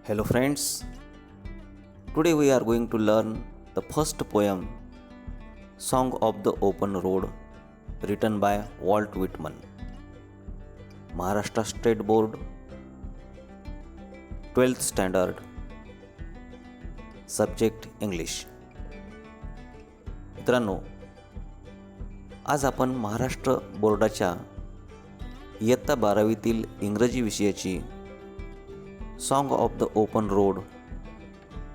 Hello, friends. Today we are going to learn the first poem, Song of the Open Road, written by Walt Whitman. Maharashtra State Board, 12th Standard, Subject English. मित्रांनो, आज आपण महाराष्ट्र बोर्डाच्या इयत्ता 12वीतील इंग्रजी विषयाची song of the open road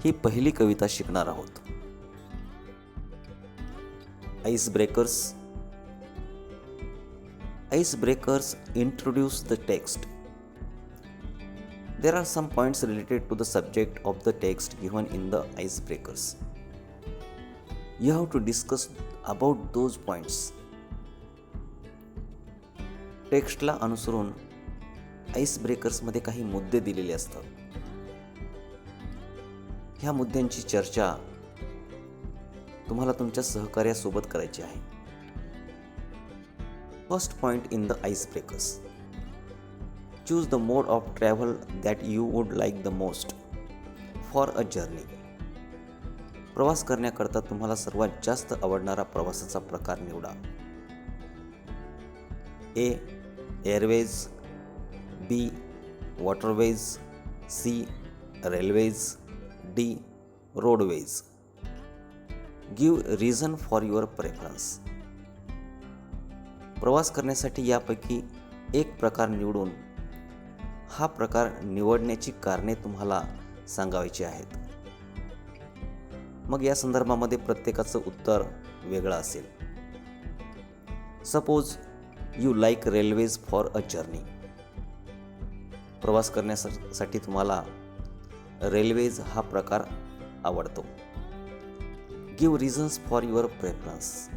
ही पहिली कविता शिकणार आहोत. Ice breakers introduce the text. There are some points related to the subject of the text given in the icebreakers. You have to discuss about those points. टेक्स्टला अनुसरून आइसब्रेकर्समध्ये काही मुद्दे दिलेले असतात. ह्या मुद्द्यांची चर्चा तुम्हाला तुमच्या सहकार्यासोबत करायची आहे. First point in the icebreakers. Choose the mode of travel that you would like the most for a journey. प्रवास करण्याकरता तुम्हाला सर्वात जास्त आवडणारा प्रवासाचा प्रकार निवडा. A. Airways, B. Waterways, C. Railways, D. Roadways. Give reason for your preference. प्रवास करण्यासाठी यापैकी एक प्रकार निवडून हा प्रकार निवडण्याची कारणे तुम्हाला सांगायची आहेत. मग या संदर्भामध्ये प्रत्येकाचं उत्तर वेगळं असेल. Suppose you like railways for a journey. प्रवास करण्यासाठी तुम्हाला रेल्वेज हा प्रकार आवडतो. Give reasons for your preference.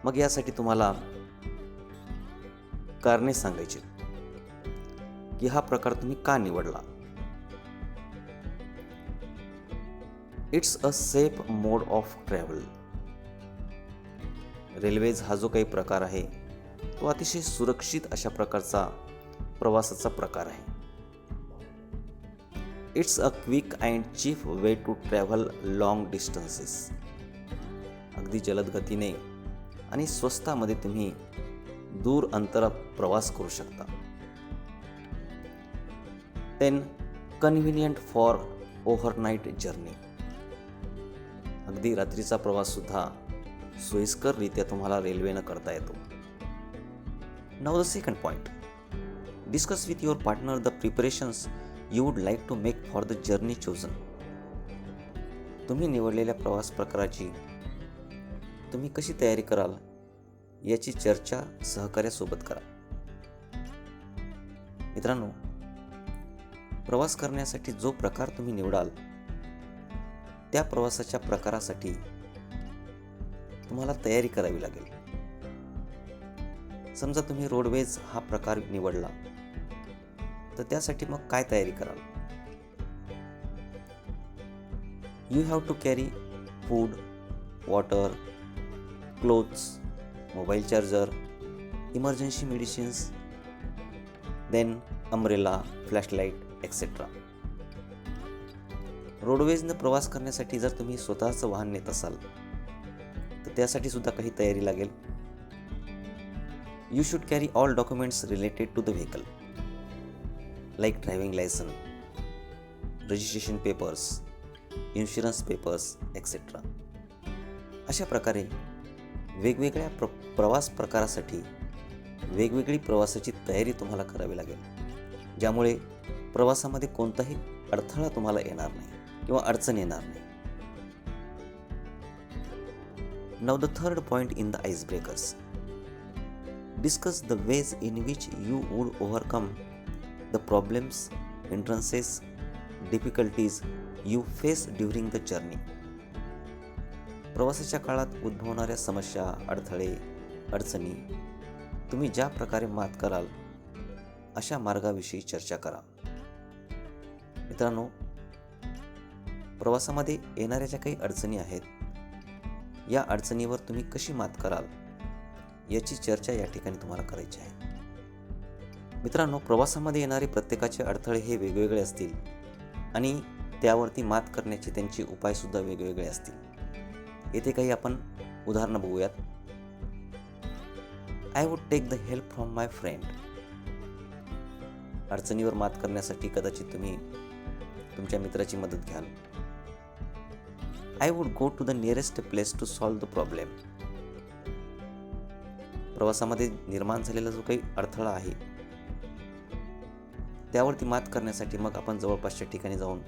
मग यासाठी तुम्हाला कारणे सांगायची की हा प्रकार तुम्ही का निवडला. It's a safe mode of travel. Railways हा जो काही प्रकार आहे तो अतिशय सुरक्षित अशा प्रकारचा प्रवासाचा प्रकार आहे. It's a quick and cheap way to travel long distances. अगदी जलद गतीने आणि स्वस्तामध्ये तुम्ही दूर अंतरात प्रवास करू शकता. 10. Convenient for overnight journey. अगदी रात्रीचा प्रवास सुद्धा सोयीस्कररित्या तुम्हाला रेल्वेनं करता येतो. Now the second point. Discuss with your partner the preparations you would like to make for the journey chosen. तुम्ही निवडलेल्या प्रवास प्रकाराची तुम्ही कशी तयारी कराल याची चर्चा सहकार्यासोबत करा. मित्रांनो, प्रवास करण्यासाठी जो प्रकार तुम्ही निवडाल त्या प्रवासाच्या प्रकारासाठी तुम्हाला तयारी करावी लागेल. समजा तुम्ही रोडवेज हा प्रकार निवडला तर त्यासाठी मग काय तयारी कराल. You have to carry food, water, clothes, mobile charger, emergency medicines, then umbrella, flashlight etcetera. रोडवेजनं प्रवास करण्यासाठी जर तुम्ही स्वतःचं वाहन नेत असाल तर त्यासाठी सुद्धा काही तयारी लागेल. You should carry all documents related to the vehicle, like driving license, registration papers, insurance papers, etc. अशा प्रकारे वेगवेगळ्या प्रवास प्रकारासाठी वेगवेगळी प्रवासाची तयारी तुम्हाला करावी लागेल, ज्यामुळे प्रवासामध्ये कोणताही अडथळा तुम्हाला येणार नाही किंवा अडचण येणार नाही. Now the third point in the icebreakers. Discuss the ways in which you would overcome the problems, hindrances, difficulties you face during the journey. प्रवासाच्या काळात उद्भवणाऱ्या समस्या, अडथळे, अडचणी तुम्ही ज्या प्रकारे मात कराल अशा मार्गाविषयी चर्चा करा. मित्रांनो, प्रवासामध्ये येणाऱ्या ज्या काही अडचणी आहेत या अडचणीवर तुम्ही कशी मात कराल याची चर्चा या ठिकाणी तुम्हाला करायची आहे. मित्रांनो, प्रवासामध्ये येणारे प्रत्येकाचे अडथळे हे वेगवेगळे असतील आणि त्यावरती मात करण्याचे त्यांचे उपायसुद्धा वेगवेगळे असतील. येथे काही आपण उदाहरणं बघूयात. I would take the help from my friend. अडचणीवर मात करण्यासाठी कदाचित तुम्ही तुमच्या मित्राची मदत घ्याल. I would go to the nearest place to solve the problem. प्रवासामध्ये निर्माण झालेला जो काही अडथळा आहे त्यावरती मात करण्यासाठी मग आपण जवळपासच्या ठिकाणी जाऊन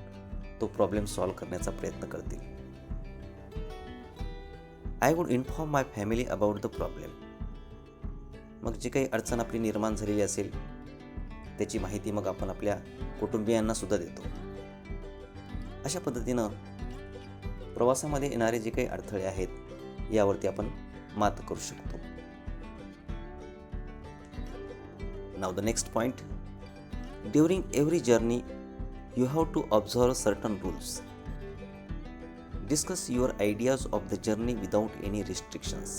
तो प्रॉब्लेम सॉल्व्ह करण्याचा प्रयत्न करतील. I would inform my family about the problem. मग जी काही अडचण आपली निर्माण झालेली असेल त्याची माहिती मग आपण आपल्या कुटुंबियांना सुद्धा देतो. अशा पद्धतीनं प्रवासामध्ये येणारे जे काही अडथळे आहेत यावरती आपण मात करू शकतो. Now the next point. During every journey you have to observe certain rules. Discuss your ideas of the journey without any restrictions.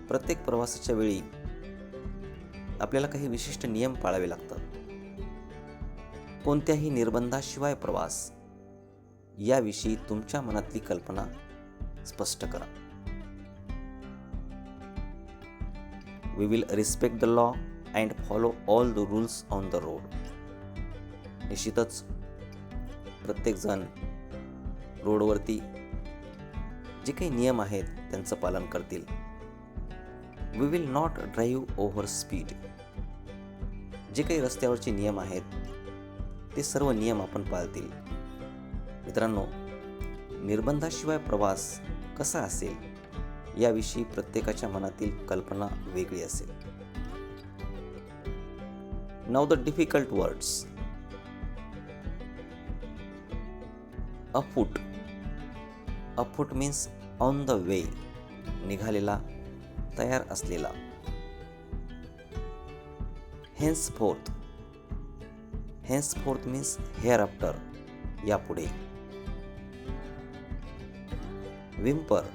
प्रत्येक प्रवासाच्या वेळी आपल्याला काही विशिष्ट नियम पाळावे लागतात. कोणत्याही निर्बंधाशिवाय प्रवास याविषयी तुमच्या मनातली कल्पना स्पष्ट करा. We will respect the law and follow all the rules on the road. निश्चितच प्रत्येकजण रोडवरती जे काही नियम आहेत त्यांचं पालन करतील. We will not drive over speed. जे काही रस्त्यावरचे नियम आहेत ते सर्व नियम आपण पाळतील. मित्रांनो, निर्बंधाशिवाय प्रवास कसा असेल याविषयी प्रत्येकाच्या मनातील कल्पना वेगळी असेल. Now the difficult words. Afoot. Afoot means on the way, निघालेला, तयार असलेला. Henceforth. Henceforth means hereafter, यापुढे. विम्पर.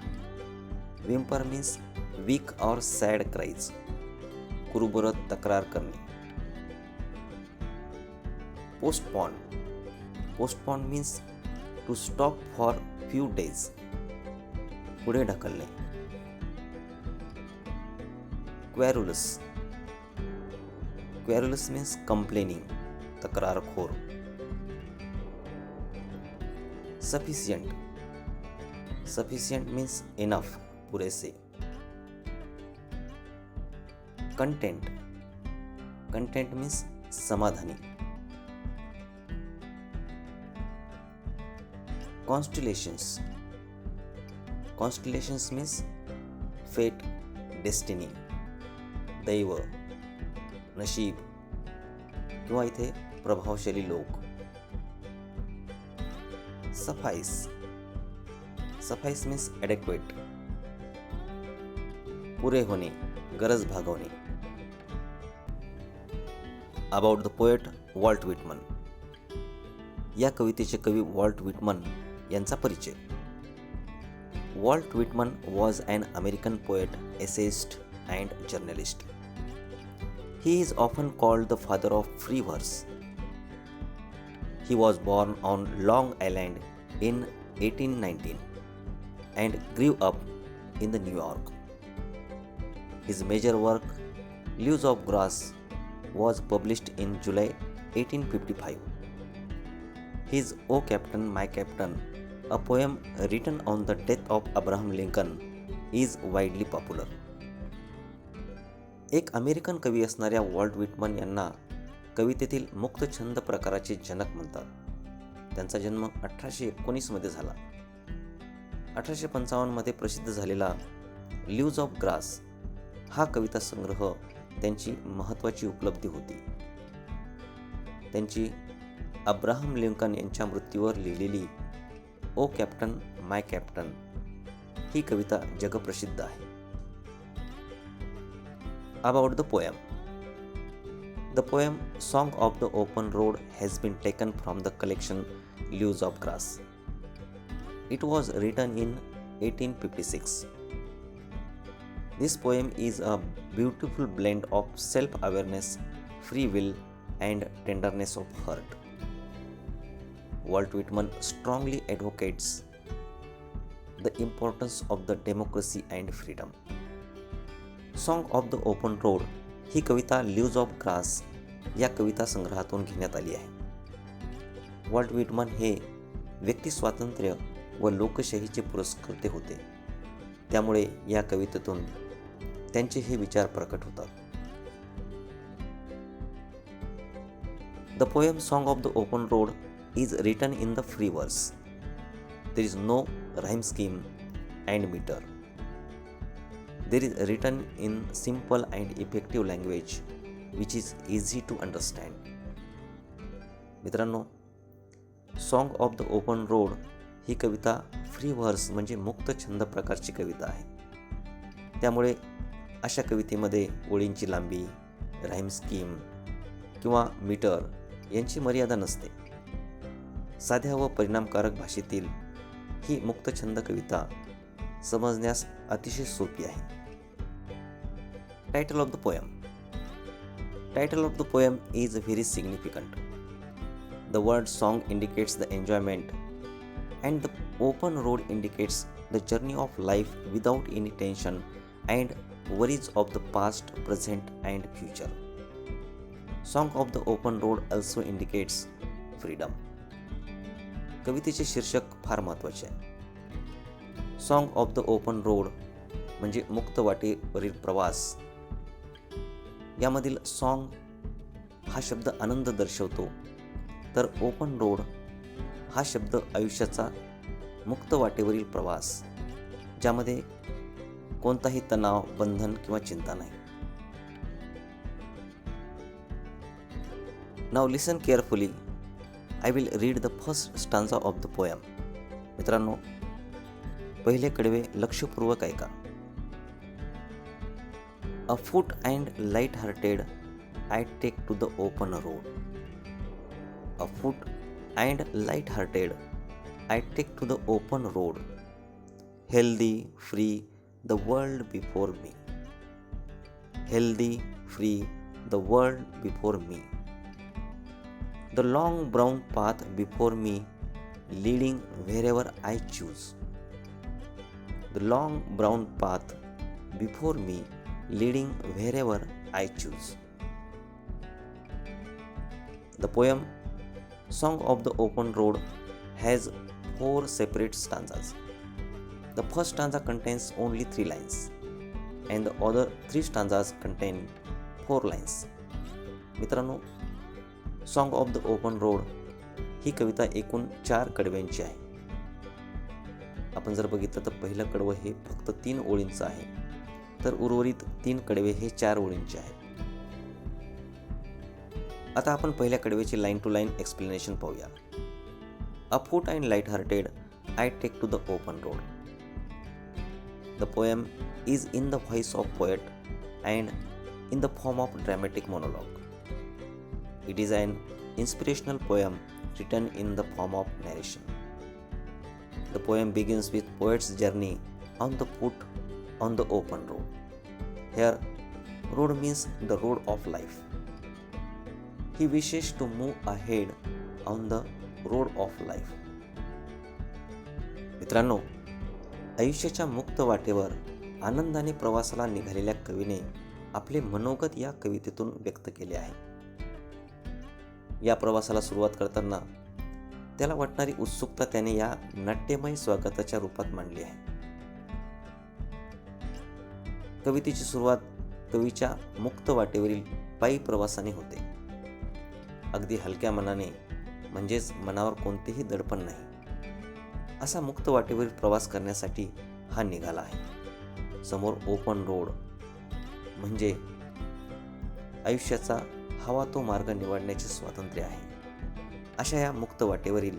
विम्पर मीन्स वीक और सॅड क्राईज, कुरुबुरत तक्रार करणे. Postpone. Postpone means to stop for few days, पुढे ढकलणे. क्वॅरुलस. क्वॅरुलस मीन्स कंप्लेनिंग, तक्रारखोर. सफिशियंट. सफिशियंट मीन्स इनफ, पुरेसे. कंटेंट. कंटेंट मीन्स समाधानी. Constellations. Constellations means fate, destiny, दैव, नशीब किंवा इथे प्रभावशाली लोक. सफाईस. सफाईस मीन्स ॲडेक्वेट, पुरे होणे, गरज भागवणे. About the poet Walt Whitman. या कवितेचे कवी वॉल्ट व्हिटमन यांचा परिचय. Walt Whitman was an American poet, essayist and journalist. He is often called the father of free verse. He was born on Long Island in 1819 and grew up in the New York. His major work, Leaves of Grass, was published in July 1855. His O Captain, My Captain, a poem written on the death of Abraham Lincoln, is widely popular. एक American कवी असणाऱ्या Walt Whitman यांना कवितेतील मुक्त छंद प्रकाराचे जनक म्हणतात. त्यांचा जन्म 1819 मध्ये झाला. 1855 मध्ये प्रसिद्ध झालेला लीव्ज ऑफ ग्रास हा कविता संग्रह त्यांची महत्त्वाची उपलब्धी होती. त्यांची अब्राहम लिंकन यांच्या मृत्यूवर लिहिलेली ओ कॅप्टन माय कॅप्टन ही कविता जगप्रसिद्ध आहे. About the poem. The poem song of the open road has been taken from the collection leaves of grass. It was written in 1856. This poem is a beautiful blend of self-awareness, free will, and tenderness of heart. Walt Whitman strongly advocates the importance of the democracy and freedom. Song of the Open Road he Kavita leaves of grass या कविता संग्रहातून घेण्यात आली आहे. Walt Whitman हे व्यक्ती स्वातंत्र्य व लोकशाहीचे पुरस्कर्ते होते. त्यामुळे या कवितेतून त्यांचे हे विचार प्रकट होतात. The poem song of the open road is written in the free verse. There is no rhyme scheme and meter. There is written in simple and effective language which is easy to understand. मित्रांनो, song of the open road ही कविता free verse म्हणजे मुक्त छंद प्रकारची कविता आहे. त्यामुळे अशा कवितेमध्ये ओळींची लांबी, राईम स्कीम किंवा मीटर यांची मर्यादा नसते. साध्या व परिणामकारक भाषेतील ही मुक्तछंद कविता समजण्यास अतिशय सोपी आहे. Title of the poem. Title of the poem is very significant. The word song indicates the enjoyment and the open road indicates the journey of life without any tension and worries of the past, present and future. Song of the open road also indicates freedom. कवितेचे शीर्षक फार महत्त्वाचे आहे. Song of the open road म्हणजे मुक्त वाटेवरील प्रवास. यामधील song हा शब्द आनंद दर्शवतो, तर ओपन रोड हा शब्द आयुष्याचा मुक्त वाटेवरील प्रवास, ज्यामध्ये कोणताही तणाव, बंधन किंवा चिंता नाही. Now listen carefully. I will read the first stanza of the poem. मित्रांनो, पहिले कडवे लक्षपूर्वक ऐका. A foot and light-hearted, I take to the open road. A foot and light-hearted, I take to the open road. Healthy, free, the world before me. Healthy, free, the world before me. The long brown path before me, leading wherever I choose. The long brown path before me, leading wherever I choose. The poem Song of the Open Road has 4 separate stanzas. The first stanza contains only 3 lines, and the other 3 stanzas contain 4 lines. मित्रांनो, song of the open road ही कविता एकूण 4 कडव्यांची आहे. आपण जर बघितलं तर पहिलं कडवं हे फक्त 3 ओळींचं आहे, तर उर्वरित 3 कडवे हे 4 ओळींचे आहेत. आता आपण पहिल्या कडव्याची लाईन टू लाईन एक्सप्लेनेशन पाहूया. Afoot and light hearted, I take to the open road. The poem is in the voice of poet and in the form of dramatic monologue. It is an inspirational poem written in the form of narration. The poem begins with poet's journey on the foot on the open road. Here, road means the road of life. He wishes to move ahead on the road of life. मित्रांनो, आयुष्याच्या मुक्त वाटेवर आनंदाने प्रवासाला निघालेल्या कवीने आपले मनोगत या कवितेतून व्यक्त केले आहे. या प्रवासाला सुरुवात करताना त्याला वाटणारी उत्सुकता त्याने या नाट्यमय स्वागताच्या रूपात मांडली आहे. कवितेची सुरुवात कवीच्या मुक्त वाटेवरील पायी प्रवासाने होते. अगदी हलक्या मनाने, म्हणजेच मनावर कोणतेही दडपण नाही, असा मुक्त वाटेवरील प्रवास करण्यासाठी हा निघाला आहे. समोर ओपन रोड म्हणजे आयुष्याचा हवा तो मार्ग निवडण्याचे स्वातंत्र्य आहे. अशा या मुक्त वाटेवरील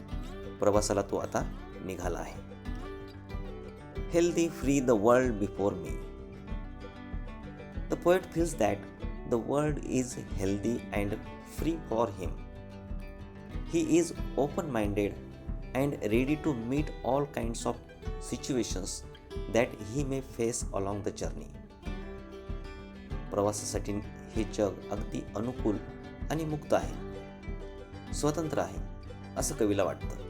प्रवासाला तो आता निघाला आहे. Healthy, free, the world before me. The poet feels that the world is healthy and free for him. He is open minded and ready to meet all kinds of situations that he may face along the journey. प्रवासासाठी हे जग अगदी अनुकूल आणि मुक्त आहे, स्वतंत्र आहे असं कवीला वाटतं.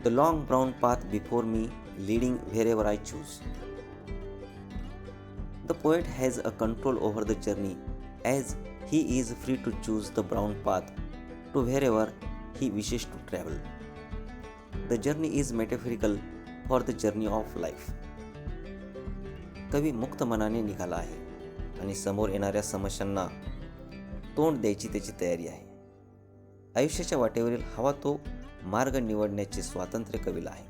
The long brown path before me leading wherever I choose. The poet has a control over the journey as he is free to choose the brown path to wherever he wishes to travel. The journey is metaphorical for the journey of life. कवी मुक्त मनाने निघाला आहे आणि समोर येणाऱ्या समस्यांना तोंड द्यायची त्याची तयारी आहे. आयुष्याच्या वाटेवरील हवा तो मार्ग निवडण्याचे स्वातंत्र्य कवीला आहे.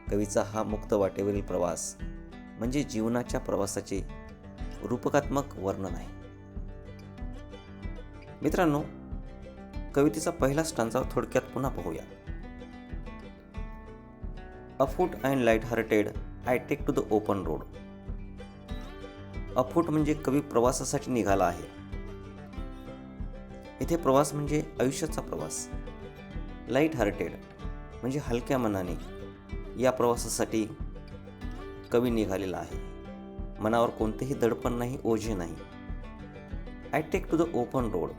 कवीचा हा मुक्त वाटेवरील प्रवास म्हणजे जीवनाच्या प्रवासाचे रूपकात्मक वर्णन आहे. मित्रांनो, कवितेचा पहिला स्टांजा थोडक्यात पुन्हा पाहूया. Afoot and light hearted I take to the open road. Afoot म्हणजे कवी प्रवासासाठी निघाला आहे. इथे प्रवास म्हणजे आयुष्याचा प्रवास. लाईट हार्टेड म्हणजे हलक्या मनाने या प्रवासासाठी कवी निघालेला आहे. मनावर कोणतेही दडपण नाही, ओझे नाही. I take to the open road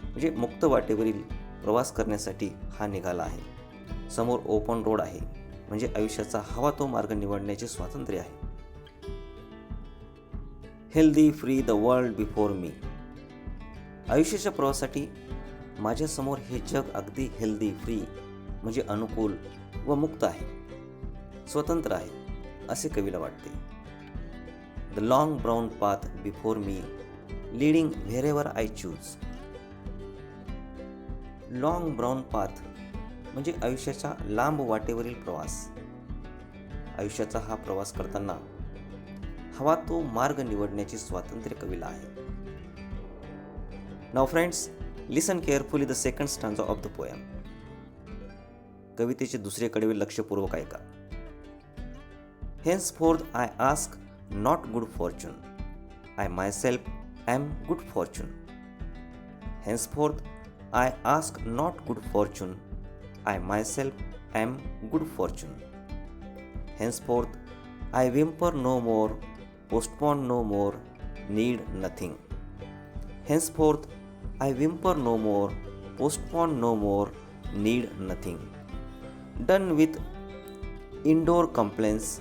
म्हणजे मुक्त वाटेवरील प्रवास करण्यासाठी हा निघाला आहे. समोर ओपन रोड आहे म्हणजे आयुष्याचा हवा तो मार्ग निवडण्याचे स्वातंत्र्य आहे. Healthy free the world before मी. आयुष्याच्या प्रवासासाठी माझ्यासमोर हे जग अगदी हेल्दी फ्री म्हणजे अनुकूल व मुक्त आहे, स्वतंत्र आहे असे कवीला वाटते. The long brown path before me leading wherever I choose. Long brown path म्हणजे आयुष्याच्या लांब वाटेवरील प्रवास. आयुष्याचा हा प्रवास करताना हवा तो मार्ग निवडण्याचे स्वातंत्र्य कवीला आहे. Now friends, listen carefully the second stanza of the poem. कवितेचे दुसरे कडवे लक्षपूर्वक ऐका. Henceforth I ask not good fortune, I myself am good fortune. Henceforth I ask not good fortune, I myself am good fortune. Henceforth I whimper no more, postpone no more, need nothing. Henceforth I whimper no more, postpone no more, need nothing. Done with indoor complaints,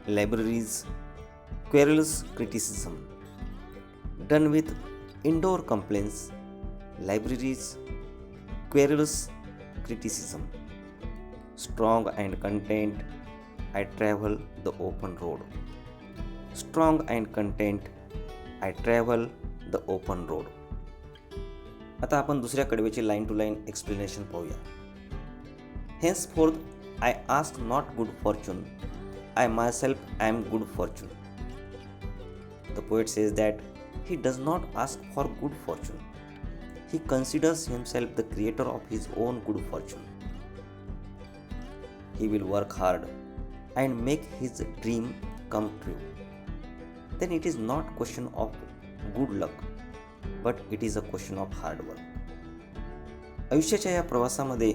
libraries, querulous criticism. Done with indoor complaints, libraries, querulous criticism. Strong and content, I travel the open road. Strong and content, I travel the open road. आता आपण दुसऱ्या कडव्याची line to line explanation पाहूया. Henceforth I ask not good fortune, I myself am good fortune. The poet says that he does not ask for good fortune. He considers himself the creator of his own good fortune. He will work hard and make his dream come true. Then it is not question of good luck, but it is a question of hard work. आयुष्याच्या या प्रवासामध्ये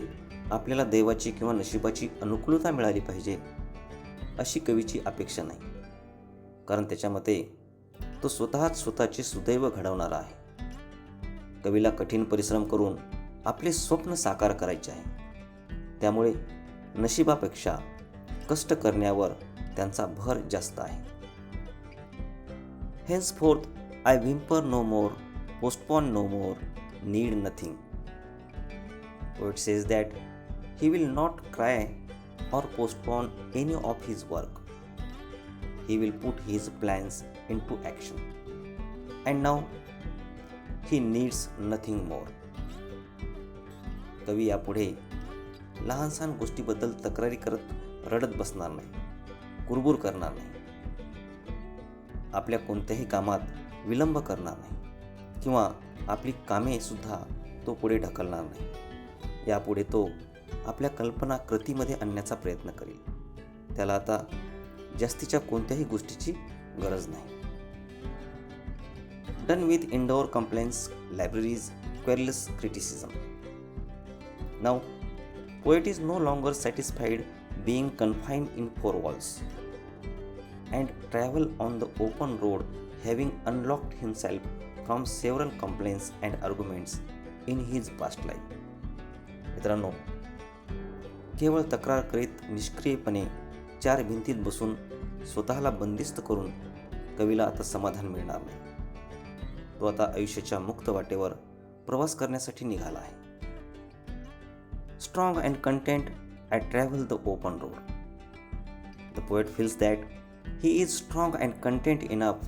आपल्याला देवाची किंवा नशिबाची अनुकूलता मिळाली पाहिजे अशी कवीची अपेक्षा नाही, कारण त्याच्या मते तो स्वतःचे सुदैव घडवणारा आहे. कवीला कठीण परिश्रम करून आपले स्वप्न साकार करायचे आहे. त्यामुळे नशिबापेक्षा कष्ट करण्यावर त्यांचा भर जास्त आहे. Henceforth I whimper no more, postpone no more, need nothing. Poet says that he will not cry or postpone any of his work. He will put his plans into action. And now he needs nothing more. कवी यापुढे लहानसहान गोष्टीबद्दल तक्रारी करत रडत बसणार नाही, कुरबुर करणार नाही. आपल्या कोणत्याही कामात विलंब करणार नाही किंवा आपली कामे सुद्धा तो पुढे ढकलणार नाही. यापुढे तो आपल्या कल्पना कृतीमध्ये आणण्याचा प्रयत्न करेल. त्याला आता जास्तीच्या कोणत्याही गोष्टीची गरज नाही. Done with indoor complaints, libraries, querulous criticism. Now, poet is no longer satisfied being confined in four walls and travel on the open road, having unlocked himself from several complaints and arguments in his past life. मित्रांनो, केवळ तक्रार करीत निष्क्रियपणे चार भिंतीत बसून स्वतःला बंदिस्त करून कवीला आता समाधान मिळणार नाही. तो आता आयुष्याच्या मुक्त वाटेवर प्रवास करण्यासाठी निघाला आहे. Strong and content I travel the open road. The poet feels that he is strong and content enough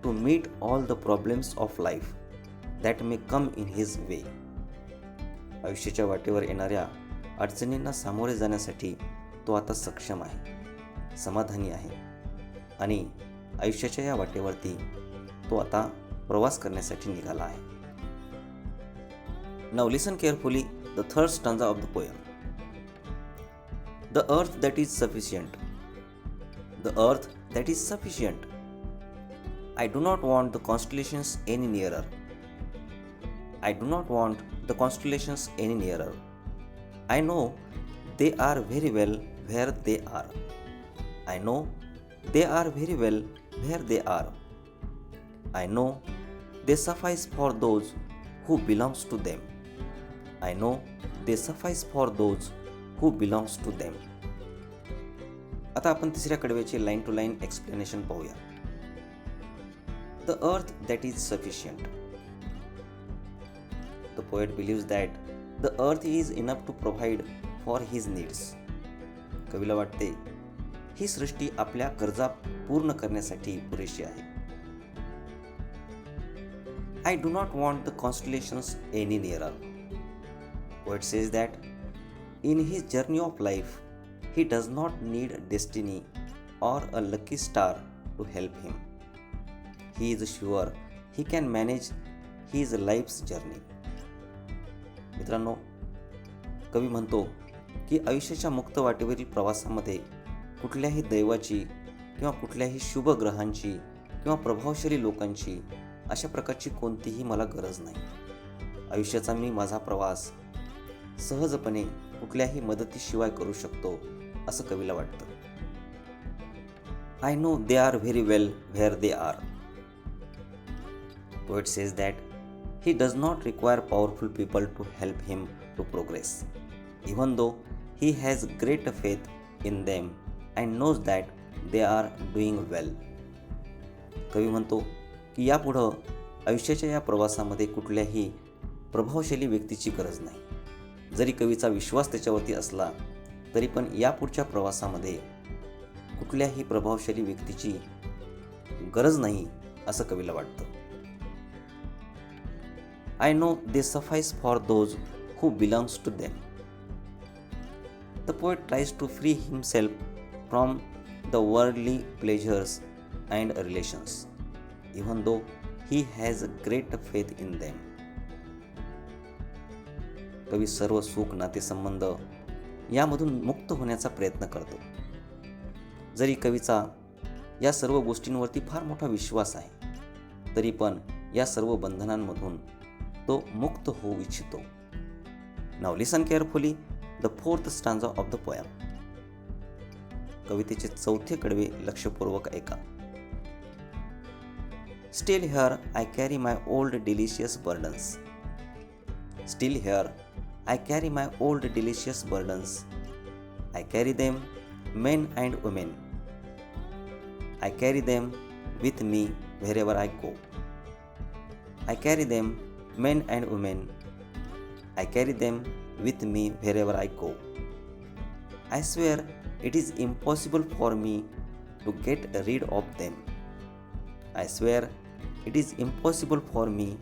to meet all the problems of life that may come in his way. आयुष्याच्या वाटेवर येणाऱ्या अडचणींना सामोरे जाण्यासाठी तो आता सक्षम आहे, समाधानी आहे आणि आयुष्याच्या या वाटेवरती तो आता प्रवास करण्यासाठी निघाला आहे. Now listen carefully the third stanza of the poem. The earth that is sufficient. The earth that is sufficient. I do not want the constellations any nearer. I do not want the constellations any nearer. I know they are very well where they are. I know they are very well where they are. I know they suffice for those who belongs to them. I know they suffice for those who belongs to them. आता आपण तिसऱ्या कडव्याचे line to line explanation पाहूया. The earth that is sufficient. The poet believes that the earth is enough to provide for his needs. कवीला वाटते ही सृष्टी आपल्या गरजा पूर्ण करण्यासाठी पुरेशी आहे. I do not want the constellations any nearer. Poet says that in his journey of life he does not need destiny or a lucky star to help him. He is sure he can manage his life's journey. मित्रांनो, कवी म्हणतो की आयुष्याच्या मुक्त वाटेवरील प्रवासामध्ये कुठल्याही दैवाची किंवा कुठल्याही शुभ ग्रहांची किंवा प्रभावशाली लोकांची अशा प्रकारची कोणतीही मला गरज नाही. आयुष्याचा मी माझा प्रवास सहजपणे कुठल्याही मदतीशिवाय करू शकतो असं कवीला वाटतं. I know they are very well where they are. Poet says that he does not require powerful people to help him to progress, even though he has great faith in them and knows that they are doing well. कवी म्हणतो की यापुढं आयुष्याच्या या प्रवासामध्ये कुठल्याही प्रभावशाली व्यक्तीची गरज नाही. जरी कवीचा विश्वास त्याच्यावरती असला तरी पण यापुढच्या प्रवासामध्ये कुठल्याही प्रभावशाली व्यक्तीची गरज नाही असं कवीला वाटतं. I know they suffice for those who belongs to them. The poet tries to free himself from the worldly pleasures and relations, even though he has great faith in them. कवी सर्व सुख नातेसंबंध यामधून मुक्त होण्याचा प्रयत्न करतो. जरी कवीचा या सर्व गोष्टींवरती फार मोठा विश्वास आहे तरी पण या सर्व बंधनांमधून तो मुक्त होऊ इच्छितो. Now listen carefully the fourth stanza of the poem. कवितेचे चौथे कडवे लक्षपूर्वक ऐका. Still here I carry my old delicious burdens. Still here I carry my old delicious burdens. I carry them men and women. I carry them with me wherever I go. I carry them, men and women. I carry them with me wherever I go. I swear it is impossible for me to get rid of them. I swear it is impossible for me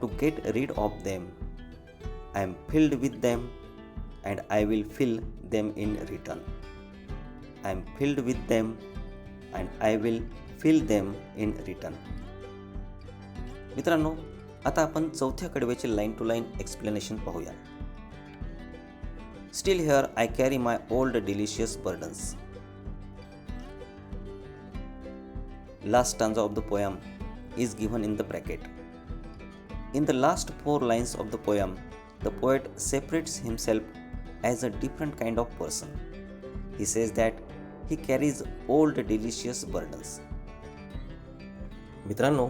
to get rid of them. I am filled with them and I will fill them in return. I am filled with them and I will fill them in return. मित्रांनो, आता आपण चौथ्या कडव्याचे line to line explanation पाहूया. Still here I carry my old delicious burdens. Last stanza of the poem is given in the bracket. In the last 4 lines of the poem, the poet separates himself as a different kind of person. He says that he carries old delicious burdens. मित्रांनो,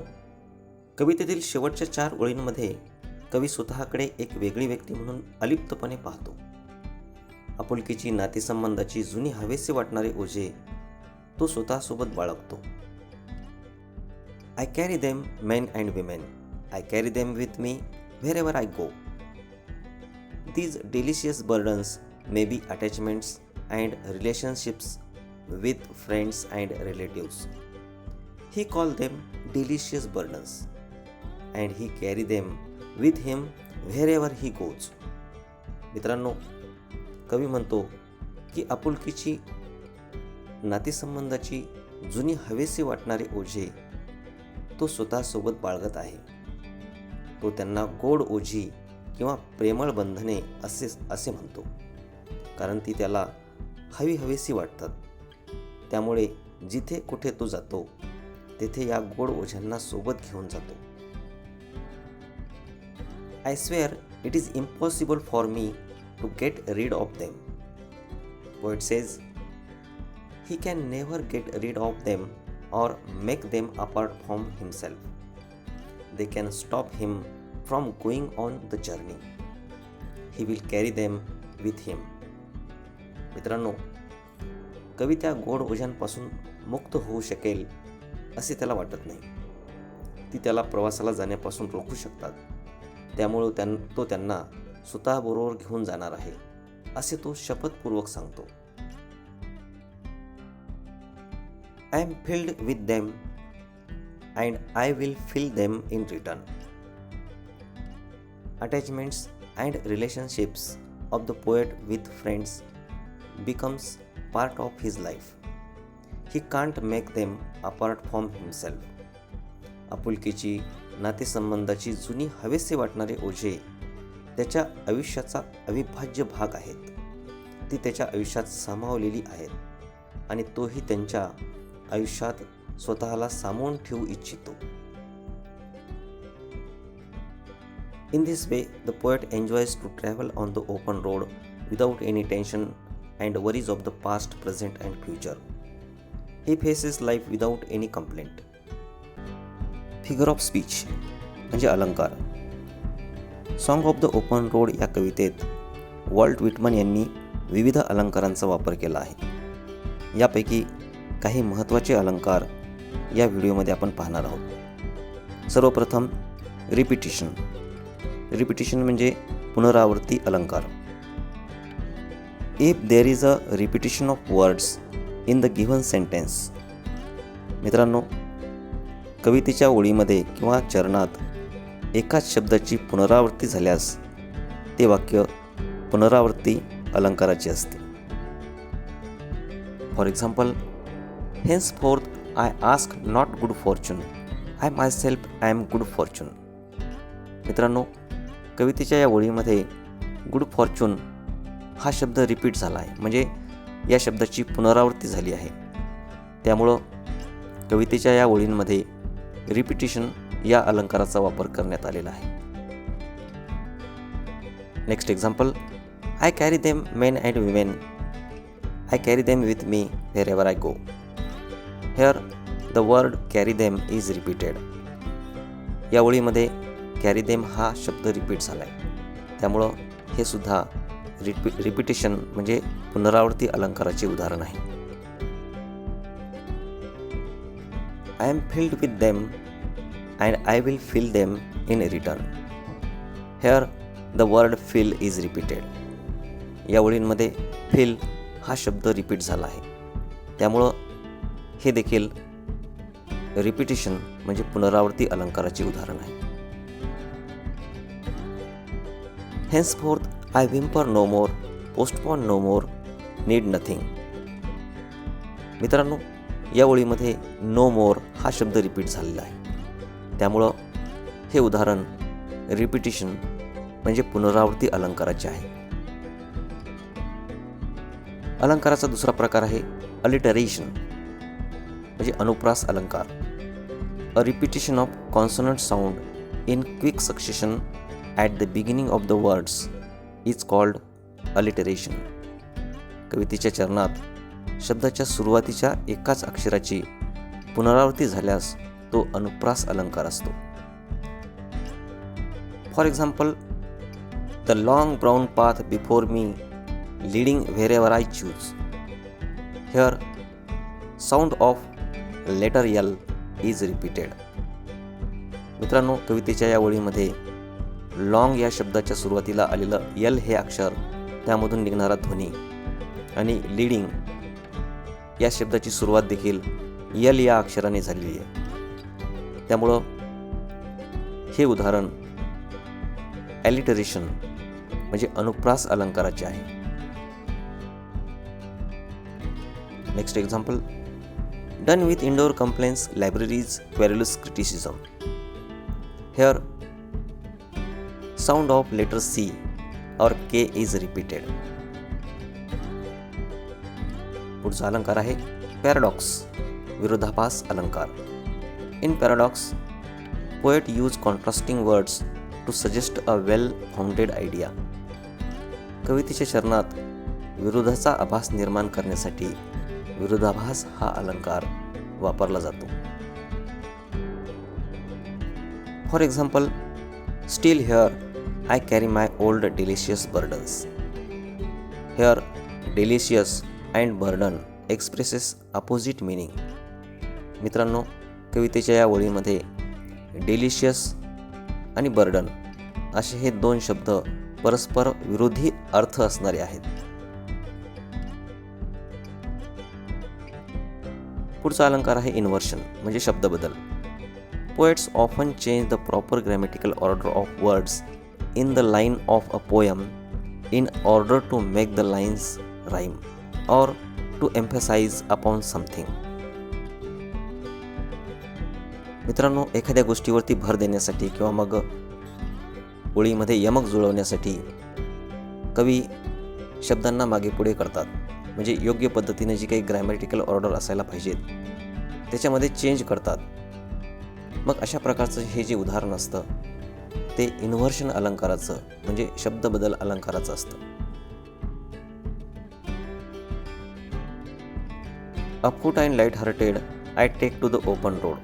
कवितेतील शेवटच्या 4 ओळींमध्ये कवी स्वतःकडे एक वेगळी व्यक्ती म्हणून अलिप्तपणे पाहतो. आपुलकीची नातेसंबंधाची जुनी हवेसे वाटणारे ओझे तो स्वतःसोबत बाळगतो. I carry them men and women, I carry them with me wherever I go. These delicious burdens may be attachments and relationships with friends and relatives. He called them delicious burdens and he carry them with him wherever he goes. मित्रांनो, कवी म्हणतो की आपुलकीची नातेसंबंधाची जुनी हवेसे वाटणारे ओझे तो स्वतःसोबत बाळगत आहे. तो त्यांना गोड ओझी किंवा प्रेमळ बंधने असे म्हणतो, कारण ती त्याला हवीहवीशी वाटतात. त्यामुळे जिथे कुठे तो जातो तेथे या गोड ओझ्यांना सोबत घेऊन जातो. I swear it is impossible for me to get rid of them. Poet says he can never get rid of them or make them apart from himself. They can stop him from going on the journey. He will carry them with him. मित्रांनो, कवी त्या गोड ओझ्यांपासून मुक्त होऊ शकेल असे त्याला वाटत नाही. ती त्याला प्रवासाला जाण्यापासून रोखू शकतात. त्यामुळे तो त्यांना स्वतःबरोबर घेऊन जाणार आहे असे तो शपथपूर्वक सांगतो. I am filled with them and I will fill them in return. Attachments and relationships of the poet with friends becomes part of his life. He can't make them apart from himself. आपुलकीची नातेसंबंधाची जुनी हवेसे वाटणारे ओझे त्याच्या आयुष्याचा अविभाज्य भाग आहेत. ती त्याच्या आयुष्यात सामावलेली आहेत आणि तोही त्यांच्या आयुष्यात स्वतःला सामावून ठेवू इच्छितो. In this way, the poet enjoys to travel on the open road without any tension and worries of the past, present and future. He faces life without any complaint. Figure of speech म्हणजे अलंकार. Song of the open road या कवितेत Walt Whitman यांनी विविध अलंकारांचा वापर केला आहे. यापैकी काही महत्त्वाचे अलंकार या व्हिडिओमध्ये आपण पाहणार आहोत. सर्वप्रथम रिपिटिशन. रिपिटिशन म्हणजे पुनरावृत्ती अलंकार. If there is a repetition of words in the given sentence. मित्रांनो, कवितेच्या ओळीमध्ये किंवा चरणात एकाच शब्दाची पुनरावृत्ती झाल्यास ते वाक्य पुनरावृत्ती अलंकाराचे असते. For example, henceforth I ask not good fortune, I myself am good fortune. मित्रांनो, कवितेच्या या ओळीमध्ये गुड फॉर्च्यून हा शब्द रिपीट झाला आहे, म्हणजे या शब्दाची पुनरावृत्ती झाली आहे. त्यामुळं कवितेच्या या ओळींमध्ये रिपिटिशन या अलंकाराचा वापर करण्यात आलेला आहे. Next example, I carry them men and women, I carry them with me wherever I go. Here the word carry them is repeated. या ओळीमध्ये कॅरी देम हा शब्द रिपीट झाला आहे. त्यामुळं हे सुद्धा रिपिटिशन म्हणजे पुनरावृत्ती अलंकाराचे उदाहरण आहे. I am filled with them and I will fill them in return. Here the word fill is repeated. या ओळींमध्ये fill हा शब्द रिपीट झाला आहे. त्यामुळं हे देखील रिपिटिशन म्हणजे पुनरावृत्ती अलंकाराचे उदाहरण आहे. Henceforth I whimper no more, postpone no more, need nothing. मित्रांनो, या ओळीमध्ये नो मोर हा शब्द रिपीट झालेला आहे. त्यामुळं हे उदाहरण रिपिटिशन म्हणजे पुनरावृत्ती अलंकाराचे आहे. अलंकाराचा दुसरा प्रकार आहे अलिटरेशन म्हणजे अनुप्रास अलंकार. A repetition of consonant sound in quick succession at the beginning of the words is called alliteration. कवितेच्या चरणात शब्दाच्या सुरुवातीच्या एकाच अक्षराची पुनरावृत्ती झाल्यास तो अनुप्रास अलंकार असतो. For example, the long brown path before me leading wherever I choose. Here sound of letter L is repeated. मित्रांनो, कवितेच्या या ओळीमध्ये लॉंग या शब्दाच्या सुरुवातीला आलेलं यल हे अक्षर, त्यामधून निघणारा ध्वनी आणि लीडिंग या शब्दाची सुरुवात देखील यल या अक्षराने झालेली आहे. त्यामुळं हे उदाहरण ॲलिटरेशन म्हणजे अनुप्रास अलंकाराचे आहे. Next example, done with indoor complaints libraries querulous criticism. Here sound of letter C और K इज रिपीटेड. पुढचा अलंकार आहे पॅराडॉक्स, विरोधाभास अलंकार. In paradox, poet use contrasting words to suggest a well founded idea. कवितेच्या चरणात विरोधाचा आभास निर्माण करण्यासाठी विरोधाभास हा अलंकार वापरला जातो. For example, steel here I carry my old delicious burdens. Here delicious and burden expresses opposite meaning. मित्रांनो, कवितेच्या या ओळीमध्ये डिलिशियस आणि बर्डन असे हे दोन शब्द परस्पर विरोधी अर्थ असणारे आहेत. पुढचा अलंकार आहे इन्व्हर्शन म्हणजे शब्दबदल. Poets often change the proper grammatical order of words in the line of a poem in order to make the lines rhyme और टू एम्फसाइज अपॉन समथिंग. मित्रांनो, एखाद्या गोष्टीवरती भर देण्यासाठी किंवा मग ओळीमध्ये यमक जुळवण्यासाठी कवी शब्दांना मागे पुढे करतात. म्हणजे योग्य पद्धतीने जी काही ग्रॅमॅटिकल ऑर्डर असायला पाहिजेत त्याच्यामध्ये चेंज करतात. मग अशा प्रकारचं हे जे उदाहरण असतं ते इन्व्हर्शन अलंकाराचं म्हणजे शब्दबदल अलंकाराचं असतं. Afoot and light hearted I take to the open road.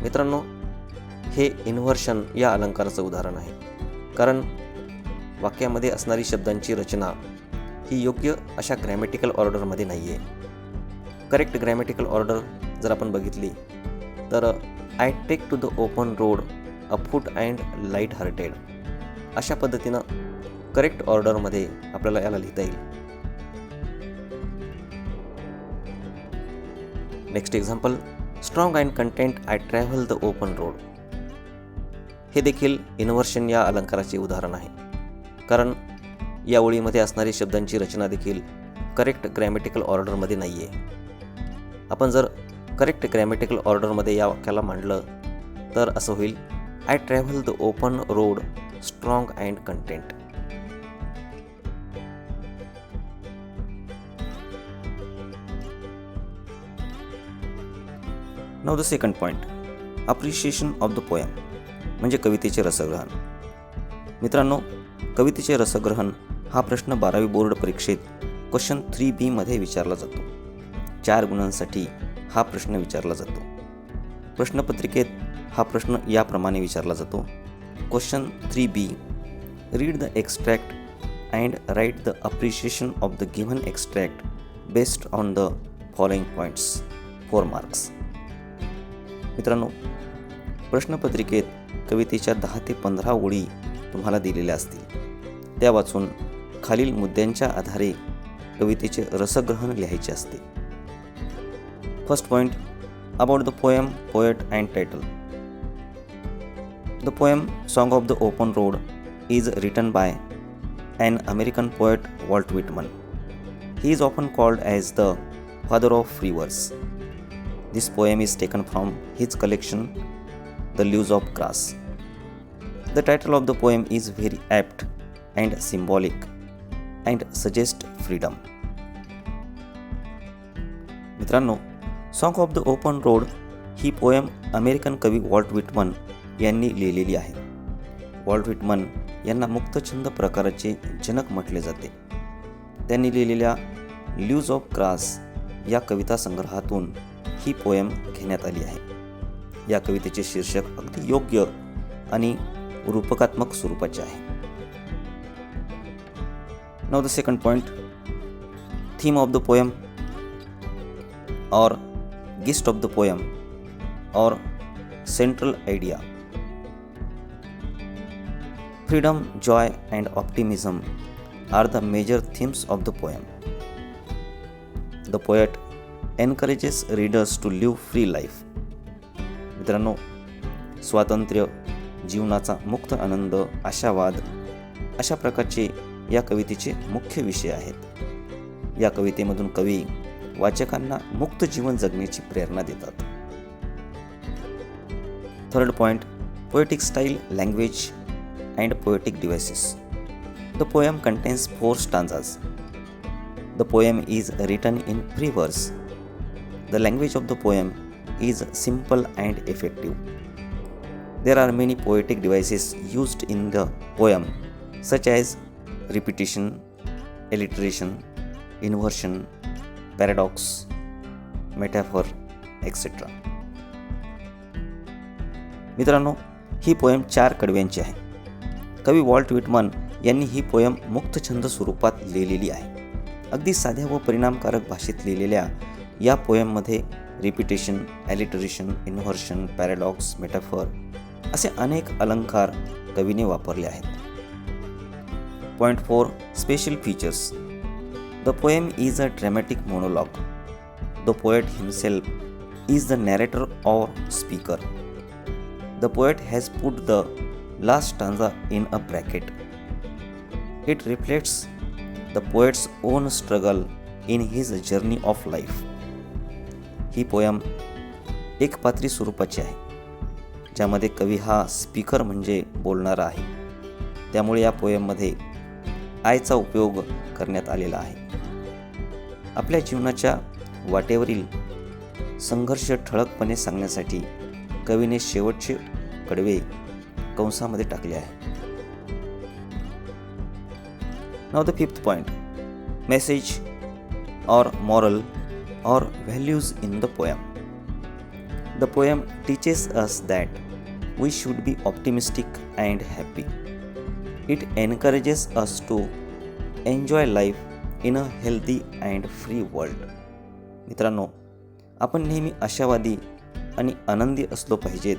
मित्रांनो, हे इन्व्हर्शन या अलंकाराचं उदाहरण आहे. कारण वाक्यामध्ये असणारी शब्दांची रचना ही योग्य अशा ग्रॅमॅटिकल ऑर्डरमध्ये नाही आहे. करेक्ट ग्रॅमॅटिकल ऑर्डर जर आपण बघितली तर I take to the open road afoot and light hearted अशा पद्धतीनं करेक्ट ऑर्डरमध्ये आपल्याला याला लिहिता येईल. Next example, strong and content I travel the open road. हे देखील इन्व्हर्शन या अलंकाराचे उदाहरण आहे. कारण या ओळीमध्ये असणारी शब्दांची रचना देखील करेक्ट ग्रॅमॅटिकल ऑर्डरमध्ये नाही आहे. आपण जर करेक्ट ग्रॅमॅटिकल ऑर्डरमध्ये या वाक्याला मांडलं तर असं होईल, I travel the open road strong and content. Now the second point, appreciation of the poem म्हणजे कवितेचे रसग्रहण. मित्रांनो, कवितेचे रसग्रहण हा प्रश्न 12वी बोर्ड परीक्षेत क्वेश्चन 3B मध्ये विचारला जातो. 4 गुणांसाठी हा प्रश्न विचारला जातो. प्रश्नपत्रिकेत हा प्रश्न याप्रमाणे विचारला जातो. Question 3B, read the extract and write the appreciation of the given extract based on the following points, 4 marks. मित्रांनो, प्रश्नपत्रिकेत कवितेच्या 10 ते 15 ओळी तुम्हाला दिलेल्या असतील. त्या वाचून खालील मुद्द्यांच्या आधारे कवितेचे रसग्रहण लिहायचे असते. First point, about the poem, poet and title. The poem song of the open road is written by an American poet Walt Whitman. He is often called as the father of free verse. This poem is taken from his collection The Leaves of Grass. The title of the poem is very apt and symbolic and suggests freedom. मित्रांनो, song of the open road he poem American कवी Walt Whitman यांनी लिहिलेली आहे. Walt Whitman यांना मुक्तछंद प्रकाराचे जनक म्हटले जाते. त्यांनी लिहिलेल्या लीव्ज ऑफ ग्रास या कविता संग्रहातून ही पोएम घेण्यात आली आहे. या कवितेचे शीर्षक अगदी योग्य आणि रूपकात्मक स्वरूपाचे आहे. Now the second point, theme of the poem और गिस्ट ऑफ द पोएम और central idea. Freedom, joy and optimism are the major themes of the poem. The poet encourages readers to live free life. मित्रांनो, स्वातंत्र्य, जीवनाचा मुक्त आनंद, आशावाद अशा प्रकारचे या कवितेचे मुख्य विषय आहेत. या कवितेमधून कवी वाचकांना मुक्त जीवन जगण्याची प्रेरणा देतात. Third point, poetic style, language and poetic devices. The poem contains 4 stanzas. The poem is written in free verse. The language of the poem is simple and effective. There are many poetic devices used in the poem, such as repetition, alliteration, inversion, paradox, metaphor, etc. मित्रांनो, ही poem 4 कडव्यांची आहे. कवी Walt Whitman यांनी ही poem मुक्तछंद स्वरूपात लिहिलेली आहे. अगदी साध्या व परिणामकारक भाषेत लिहिलेल्या या पोएममध्ये रिपिटेशन, ॲलिटरेशन, इन्व्हर्शन, पॅराडॉक्स, मेटाफर असे अनेक अलंकार कवीने वापरले आहेत. Point 4, special features. The poem is a dramatic monologue. The poet himself is the narrator or speaker. The poet has put the last stanza in a bracket. It reflects the poet's own struggle in his journey of life. He poem एकपात्री स्वरूपाची आहे, ज्यामध्ये कवी हा speaker म्हणजे बोलणारा आहे. त्यामुळे या पोयममध्ये आयचा उपयोग करण्यात आलेला आहे. आपल्या जीवनाच्या वाटेवरील संघर्ष ठळकपणे सांगण्यासाठी कवीने शेवटचे कडवे कंसामध्ये टाकले आहे. Now the fifth point, message और मॉरल और values in the poem. The poem teaches us that we should be optimistic and happy. It encourages us to enjoy life in a healthy and free world. मित्रांनो, आपण नेहमी आशावादी आणि आनंदी असलो पाहिजेत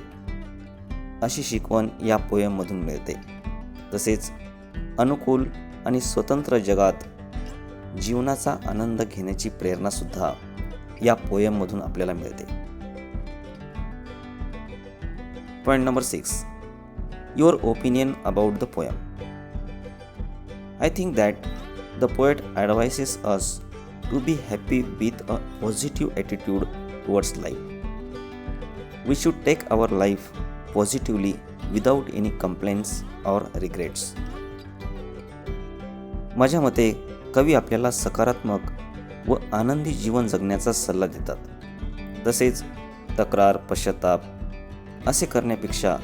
अशी शिकवण या पोएममधून मिळते. तसेच अनुकूल आणि स्वतंत्र जगात जीवनाचा आनंद घेण्याची प्रेरणासुद्धा या पोएममधून आपल्याला मिळते. Point number 6, your opinion about the poem. I think that the poet advises us to be happy with a positive attitude towards life. We should take our life positively without any complaints or regrets. माझ्या मते कवी आपल्याला सकारात्मक व आनंदी जीवन जगण्याचा सल्ला देतात. तसेच तक्रार, पश्चाताप असे करण्यापेक्षा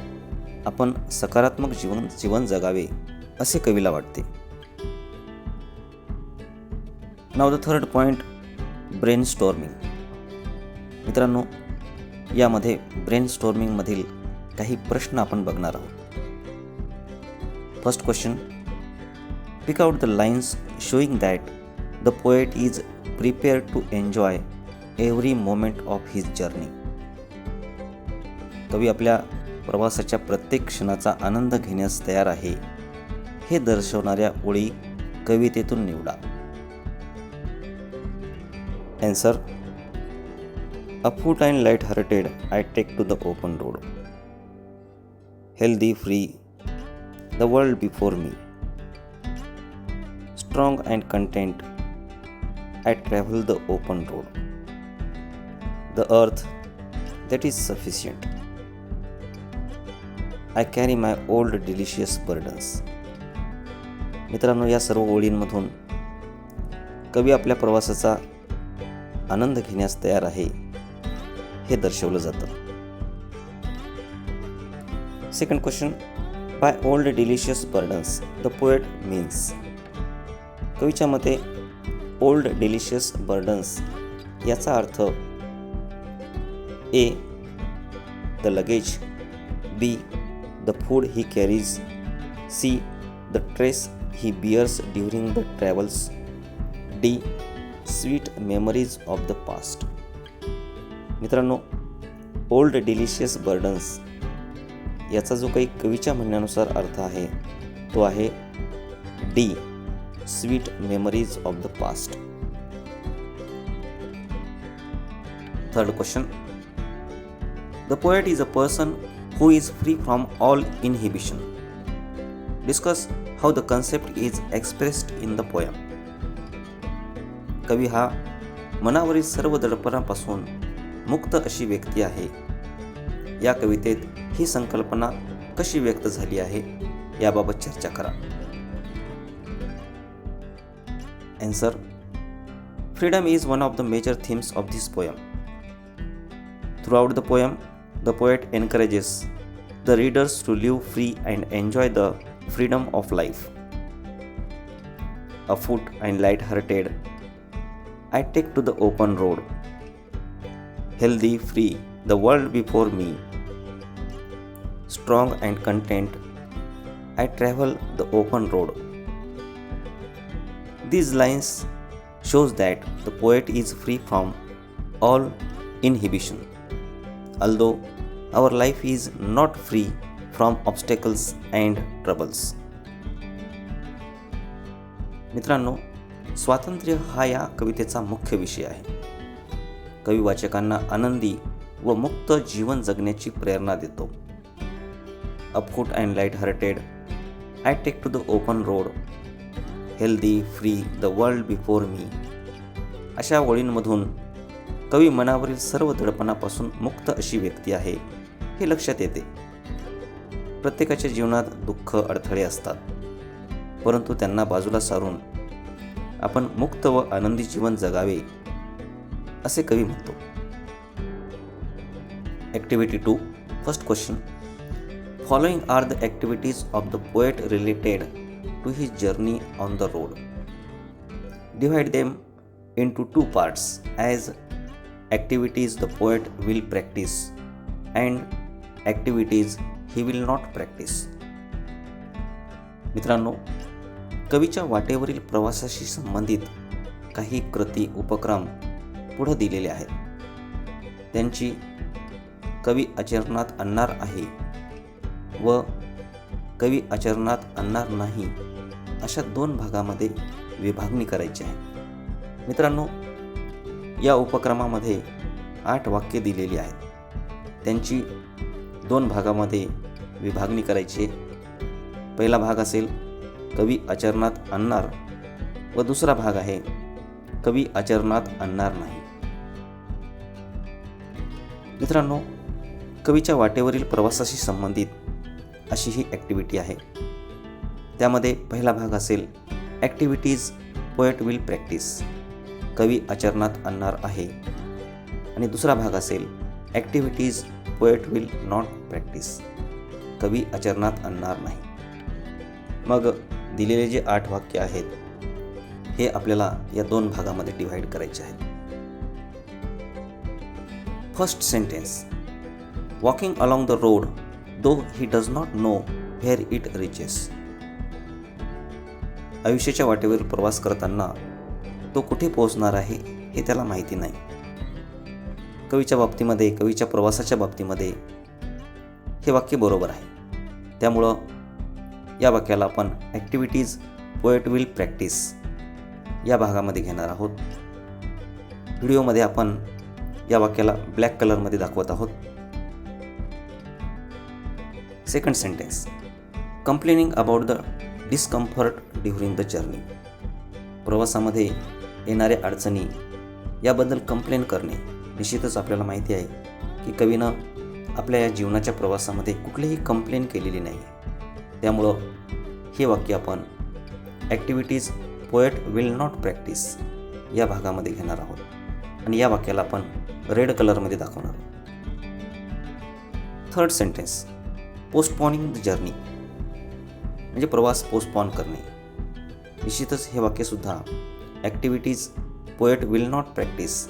आपण सकारात्मक जीवन जगावे असे कवीला वाटते. Now the third point, brainstorming. मित्रांनो, यामध्ये ब्रेनस्टॉर्मिंगमधील काही प्रश्न आपण बघणार आहोत. First question, pick out the lines showing that the poet is prepared to enjoy every moment of his journey. कवी आपल्या प्रवासाच्या प्रत्येक क्षणाचा आनंद घेण्यास तयार आहे हे दर्शवणाऱ्या ओळी कवितेतून निवडा. Answer, afoot and light hearted I take to the open road. Healthy, free, the world before me. Strong and content, I travel the open road. The earth that is sufficient. I carry my old delicious burdens. मित्रांनो, या सर्व ओळींमधून कवी आपल्या प्रवासाचा आनंद घेण्यास तयार आहे हे दर्शवलं जातं. Second question, by old delicious burdens the poet means. कवीच्या मते ओल्ड डिलिशियस बर्डन्स याचा अर्थ A the luggage, B the food he carries. C. The trace he bears during the travels. D. Sweet memories of the past. मित्रांनो, old delicious burdens याचा जो काही कवीच्या म्हणण्यानुसार अर्थ आहे तो आहे D, sweet memories of the past. Third question. The poet is a person who is free from all inhibition. Discuss how the concept is expressed in the poem. कवी हा मनावरील सर्व दडपणापासून मुक्त अशी व्यक्ती आहे. या कवितेत ही संकल्पना कशी व्यक्त झाली आहे याबाबत चर्चा करा. Answer. Freedom is one of the major themes of this poem. Throughout the poem, the poet encourages the readers to live free and enjoy the freedom of life. Afoot and light-hearted, I take to the open road. Healthy, free, the world before me. Strong and content, I travel the open road. These lines shows that the poet is free from all inhibition. Although our life is not free from obstacles and troubles. मित्रांनो, स्वातंत्र्य हा या कवितेचा मुख्य विषय आहे. कवी वाचकांना आनंदी व मुक्त जीवन जगण्याची प्रेरणा देतो. Afoot and light hearted, I take to the open road. Healthy, free, the world before me. अशा ओळींमधून कवी मनावरील सर्व दडपणापासून मुक्त अशी व्यक्ती आहे हे लक्षात येते. प्रत्येकाच्या जीवनात दुःख, अडथळे असतात, परंतु त्यांना बाजूला सारून आपण मुक्त व आनंदी जीवन जगावे असे कवी म्हणतो. Activity 2. First question. Following are the activities of the poet related to his journey on the road. Divide them into 2 parts as activities the poet will practice and activities he will not practice. मित्रांनो, कवीच्या वाटेवरील प्रवासाशी संबंधित काही कृती, उपक्रम पुढे दिलेले आहेत. त्यांची कवी आचरणात आणणार आहे व कवी आचरणात आणणार नाही अशा 2 भागामध्ये विभागणी करायची आहे. मित्रांनो, या उपक्रमामध्ये 8 वाक्ये दिलेली आहेत. त्यांची 2 भागामध्ये विभागणी करायची. पहिला भाग असेल कवी आचरणात आणणार व दुसरा भाग आहे कवी आचरणात आणणार नाही. मित्रांनो, कवीच्या वाटेवरील प्रवासाशी संबंधित अशी ही ॲक्टिव्हिटी आहे. त्यामध्ये पहिला भाग असेल ॲक्टिव्हिटीज पोएट विल प्रॅक्टिस, कवी आचरणात आणणार आहे, आणि दुसरा भाग असेल activities poet will not practice, कवी आचरणात आणणार नाही. मग दिलेले जे 8 वाक्य आहेत हे आपल्याला या 2 भागामध्ये डिव्हाइड करायचे आहेत. First sentence. Walking along the road though he does not know where it reaches. आयुष्याच्या वाटेवर प्रवास करताना तो कुठे पोहोचणार आहे हे त्याला माहिती नाही. कवीच्या बाबतीमध्ये, कवीच्या प्रवासाच्या बाबतीमध्ये हे वाक्य बरोबर आहे. त्यामुळं या वाक्याला आपण ॲक्टिव्हिटीज पोएट विल प्रॅक्टिस या भागामध्ये घेणार आहोत. व्हिडिओमध्ये आपण या वाक्याला ब्लॅक कलरमध्ये दाखवत आहोत. Second sentence. Complaining about the discomfort during the journey. प्रवासामध्ये येणाऱ्या अडचणी याबद्दल कंप्लेन करणे. निश्चितच आपल्याला माहिती आहे की कवीनं आपल्या या जीवनाच्या प्रवासामध्ये कुठलीही कंप्लेन केलेली नाही. त्यामुळं हे वाक्य आपण activities poet will not practice या भागामध्ये घेणार आहोत आणि या वाक्याला आपण रेड कलरमध्ये दाखवणार आहोत. Third sentence. Postponing the journey म्हणजे प्रवास पोस्टपोन करणे. निश्चितच हे वाक्यसुद्धा activities poet will not practice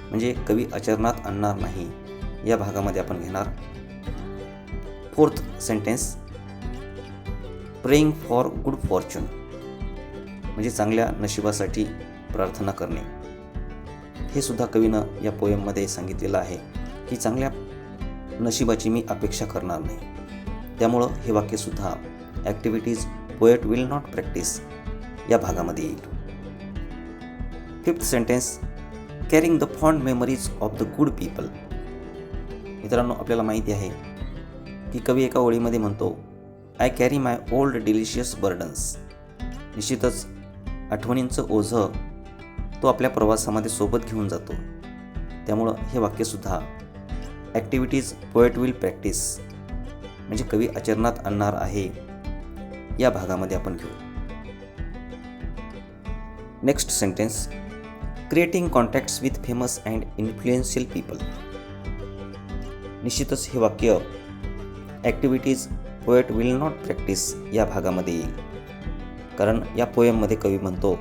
म्हणजे कवी आचरणात आणणार नाही या भागामध्ये आपण घेणार. Fourth sentence. Praying for good fortune म्हणजे चांगल्या नशिबासाठी प्रार्थना करणे. हे सुद्धा कवीनं या पोएममध्ये सांगितलेलं आहे की चांगल्या नशिबाची मी अपेक्षा करणार नाही. त्यामुळं हे वाक्यसुद्धा activities poet will not practice या भागामध्ये येईल. Fifth sentence, carrying the fond memories of the good people. मित्रांनो, आपल्याला माहिती आहे की कवी एका ओळीमध्ये म्हणतो, I carry my old delicious burdens. निश्चितच आठवणींचं ओझं तो आपल्या प्रवासामध्ये सोबत घेऊन जातो. त्यामुळं हे वाक्यसुद्धा ॲक्टिव्हिटीज पोएट विल प्रॅक्टिस म्हणजे कवी आचरणात आणणार आहे या भागामध्ये आपण घेऊ. Next sentence, creating contacts with famous and influential people. निश्चितच हे वाक्य activities poet will not practice या भागामध्ये येईल. कारण या पोएममध्ये कवी म्हणतो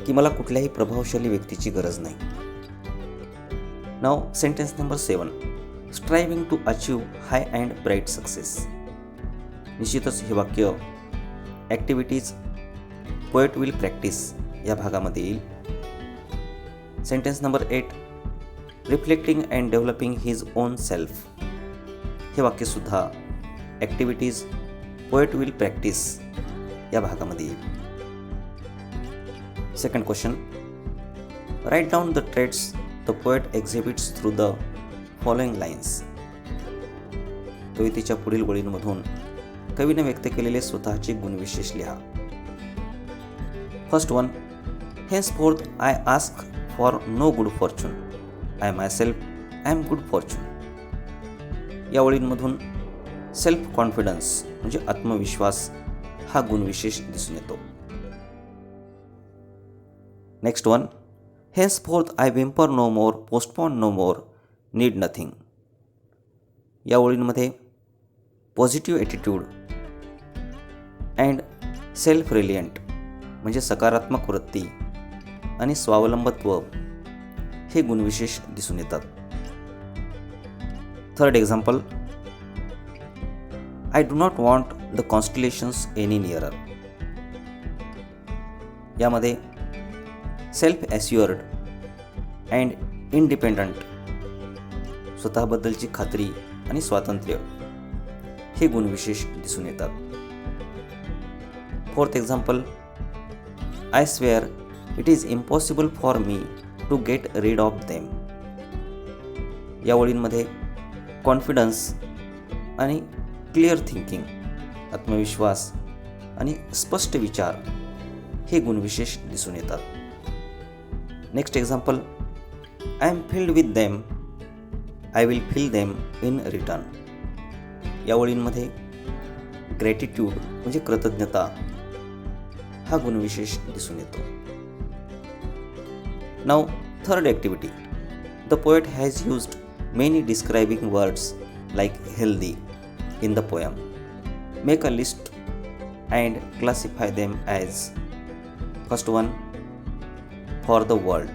की मला कुठल्याही प्रभावशाली व्यक्तीची गरज नाही. नाव sentence number 7, striving to achieve high and bright success. निश्चितच हे वाक्य ॲक्टिव्हिटीज पोएट विल प्रॅक्टिस या भागामध्ये येईल. Sentence number 8, reflecting and developing his own self. हे वाक्यसुद्धा ॲक्टिव्हिटीज पोएट विल प्रॅक्टिस या भागामध्ये येईल. Second question, write down the traits the poet exhibits through the following lines. कवितेच्या पुढील ओळींमधून कवीने व्यक्त केलेले स्वतःचे गुणविशेष लिहा. First one, henceforth I ask for no good fortune. I myself am good fortune. या ओळींमधून सेल्फ कॉन्फिडन्स म्हणजे आत्मविश्वास हा गुणविशेष दिसून येतो. Next one, henceforth I whimper no more, postpone no more, need nothing. या ओळींमध्ये positive attitude and self reliant म्हणजे सकारात्मक वृत्ती आणि स्वावलंबत्व हे गुणविशेष दिसून येतात. Third example, I do not want the constellations any nearer. यामध्ये सेल्फ ॲस्युअर्ड अँड इंडिपेंडंट स्वतःबद्दलची खात्री आणि स्वातंत्र्य हे गुणविशेष दिसून येतात. Fourth example, I swear it is impossible for me to get rid of them. या ओळींमध्ये कॉन्फिडन्स आणि क्लिअर थिंकिंग आत्मविश्वास आणि स्पष्ट विचार हे गुणविशेष दिसून येतात. Next example, I am filled with them, I will fill them in return. या ओळींमध्ये ग्रॅटिट्यूड म्हणजे कृतज्ञता हा गुणविशेष दिसून येतो. Now third activity, the poet has used many describing words like healthy in the poem. Make a list and classify them as first one for the world,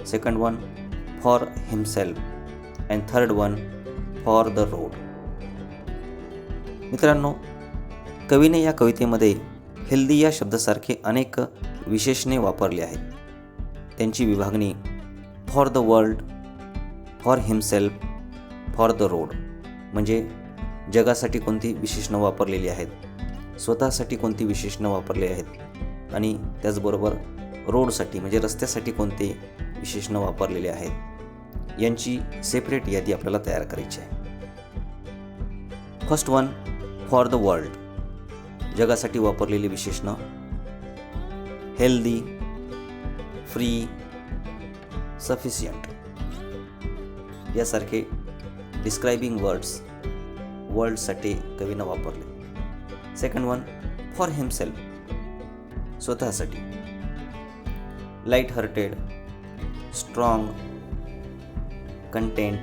second one for himself and third one for the road. मित्रांनो, कवीने या कवितेमध्ये healthy या शब्दासारखे अनेक विशेषणे वापरले आहेत. त्यांची विभागणी for the world, for himself, for the road म्हणजे जगासाठी कोणती विशेषणं वापरलेली आहेत, स्वतःसाठी कोणती विशेषणं वापरली आहेत आणि त्याचबरोबर रोडसाठी म्हणजे रस्त्यासाठी कोणते विशेषणं वापरलेले आहेत यांची सेपरेट यादी आपल्याला तयार करायची आहे. First one for the world, जगासाठी वापरलेली विशेषणं हेल्दी, फ्री, सफिशियंट यासारखे डिस्क्रायबिंग वर्ड्स वर्ल्डसाठी कवीनं वापरले. सेकंड वन फॉर हिमसेल्फ, स्वतःसाठी light hearted, strong, content,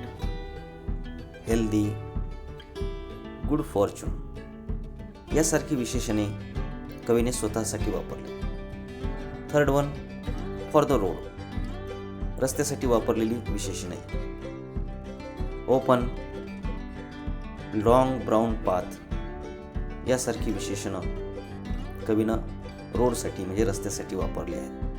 healthy, good Fortune यासारखी विशेषणे कवीने स्वतःसाठी वापरली. Third one for the road, रस्त्यासाठी वापरलेली विशेषणे ओपन, लॉंग ब्राऊन पाथ यासारखी विशेषणं कवीनं रोडसाठी म्हणजे रस्त्यासाठी वापरले आहेत.